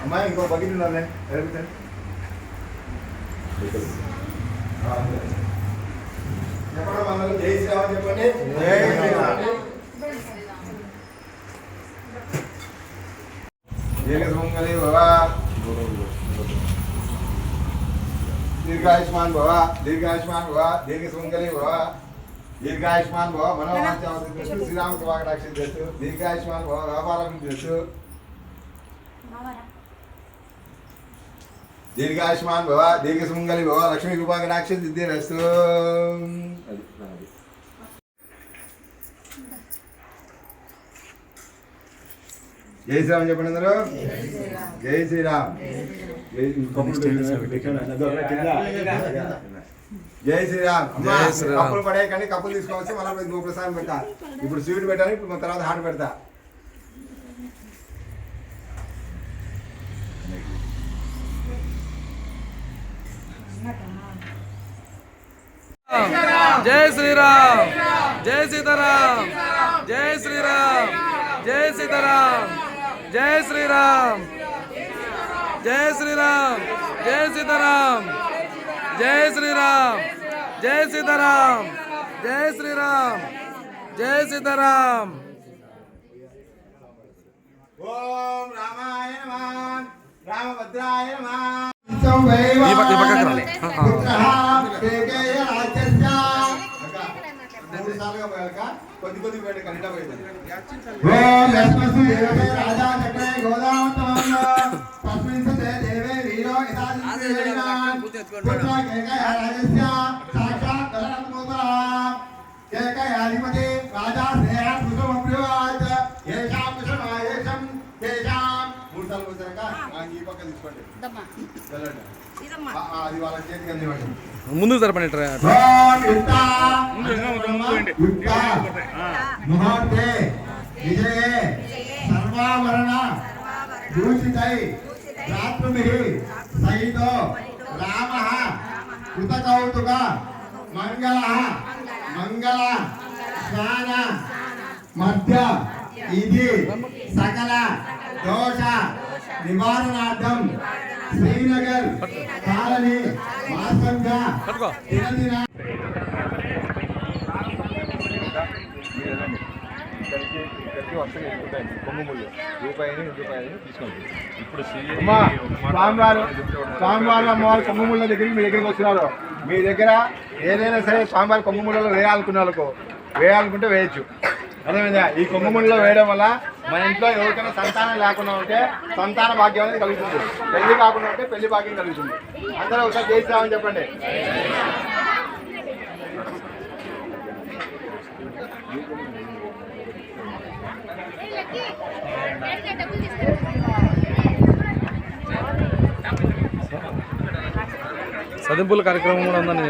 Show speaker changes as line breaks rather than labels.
అమ్మాయి ఇంకో బకెట్ ఉండాలి చెప్పడం అందరూ జై శ్రీరామ్ చెప్పండి. దీర్ఘసుమంగళి భవ, దీర్ఘాయుష్మాన్ భవ, దీర్ఘాయుష్మాన్ భవ, దీర్ఘసుమంగళి భవ, దీర్ఘాయుష్మాన్ భవ, మనోవాంఛావసిద్ధి శ్రీరామ కృపాకటాక్షం చేస్తూ దీర్ఘాయుష్మాన్ భవ, వ్యాపారం చేస్తూ దీర్ఘాయుష్మాన్ భవ, దీర్ఘసుమంగళి భవ, లక్ష్మీ కృపాకటాక్షం సిద్ధిరస్తు. జై శ్రీరామ్ చెప్పండి అందరూ. జై శ్రీరామ్. జై శ్రీరామ్. కప్పులు పడే కానీ కప్పులు తీసుకోవచ్చు. మళ్ళీ ఇంకో ప్రసాదం పెట్టా. ఇప్పుడు స్వీట్ పెట్టాలి, ఇప్పుడు తర్వాత హాట్ పెడతా.
జై శ్రీరామ్. జై సీతారాం. జై శ్రీరామ్. జై సీతారాం. జై శ్రీరామ్. జై శ్రీరామ్. జై సీతారాం. జై శ్రీరామ్. జై సీతారాం. జై శ్రీరామ్. జై సీతారాం.
ఓం రామాయ నమః, రామభద్రాయ నమః. కొద్ది కొద్ది అధిపతి రాజా మూడు సార్లు వచ్చాక ఈ పక్క తీసుకోండి. అది వాళ్ళ చేతికి అందివ్వండి.
ముందు సరిపడి
ముహూర్తే విజయే సర్వాభరణ భూషితై రాత్రుమిః సహితో రామః కృతకౌతుక మంగళః మంగళ స్నాన మధ్య ఇది సకల దోష నివారణార్థం శ్రీనగర్ కాలనీ వాసంగా దినదిన
ఇప్పుడు
స్వామివారి అమ్మవారి కొమ్ముముళ్ళ దగ్గరికి మీ దగ్గరికి వస్తున్నారు. మీ దగ్గర ఏదైనా సరే స్వామివారి కొమ్ముముళ్ళలో వేయాలనుకుంటే వేయచ్చు. అర్థమైందా? ఈ కొమ్ముముళ్ళలో వేయడం వల్ల మన ఇంట్లో ఎవరికైనా సంతానం లేకుండా ఉంటే సంతాన భాగ్యం అనేది కలుగుతుంది. పెళ్లి కాకుండా ఉంటే పెళ్లి భాగ్యం కలుగుతుంది. అందరూ ఒకసారి జై శ్రీరామ్ చెప్పండి.
సదింపుల కార్యక్రమం కూడా ఉందని